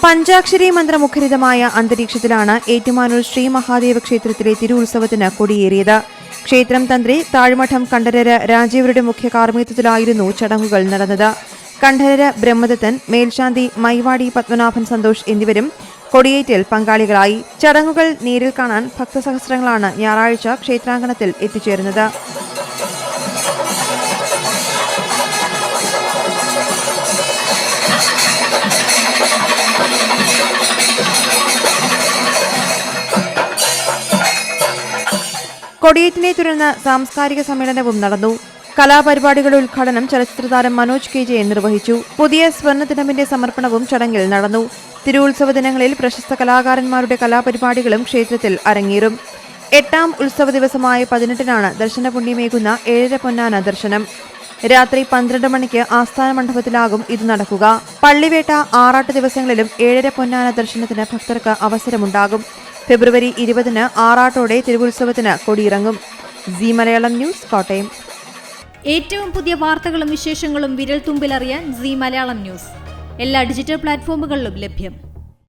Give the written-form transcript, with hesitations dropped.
പഞ്ചാക്ഷരി മന്ത്രമുഖരിതമായ അന്തരീക്ഷത്തിലാണ് ഏറ്റുമാനൂർ ശ്രീ മഹാദേവ ക്ഷേത്രത്തിലെ തിരുവുത്സവത്തിന് കൊടിയേറിയത്. ക്ഷേത്രം തന്ത്രി താഴ്മഠം കണ്ഠരര് രാജീവരുടെ മുഖ്യ കാർമ്മികത്വത്തിലായിരുന്നു ചടങ്ങുകൾ നടന്നത്. കണ്ഠരര് ബ്രഹ്മദത്തൻ, മേൽശാന്തി മൈവാടി പത്മനാഭൻ സന്തോഷ് എന്നിവരും കൊടിയേറ്റിൽ പങ്കാളികളായി. ചടങ്ങുകൾ നേരിൽ കാണാൻ ഭക്തസഹസ്രങ്ങളാണ് ഞായറാഴ്ച ക്ഷേത്രാങ്കണത്തിൽ എത്തിച്ചേർന്നത്. കൊടിയേറ്റിനെ തുടർന്ന് സാംസ്കാരിക സമ്മേളനവും നടന്നു. കലാപരിപാടികളുടെ ഉദ്ഘാടനം ചലച്ചിത്രതാരം മനോജ് കെ ജയൻ നിർവഹിച്ചു. പുതിയ സ്വർണ്ണത്തിടമ്പിന്റെ സമർപ്പണവും ചടങ്ങിൽ നടന്നു. തിരുവുത്സവ ദിനങ്ങളിൽ പ്രശസ്ത കലാകാരന്മാരുടെ കലാപരിപാടികളും ക്ഷേത്രത്തിൽ അരങ്ങേറും. 8ാം ഉത്സവ ദിവസമായ 18-നാണ് ദർശനപുണ്യമേകുന്ന ഏഴര പൊന്നാന ദർശനം. രാത്രി 12 മണിക്ക് ആസ്ഥാന മണ്ഡപത്തിലാകും ഇത് നടക്കുക. പള്ളിവേട്ട, ആറാട്ട് ദിവസങ്ങളിലും ഏഴര പൊന്നാന ദർശനത്തിന് ഭക്തർക്ക് അവസരമുണ്ടാകും. ഫെബ്രുവരി 20-ന് ആറാട്ടോടെ തിരുവുത്സവത്തിന് കൊടിയിറങ്ങും. സി മലയാളം ന്യൂസ്, കോട്ടയം. ഏറ്റവും പുതിയ വാർത്തകളും വിശേഷങ്ങളും വിരൽ തുമ്പിലറിയാൻ സി മലയാളം ന്യൂസ് എല്ലാ ഡിജിറ്റൽ പ്ലാറ്റ്ഫോമുകളിലും ലഭ്യം.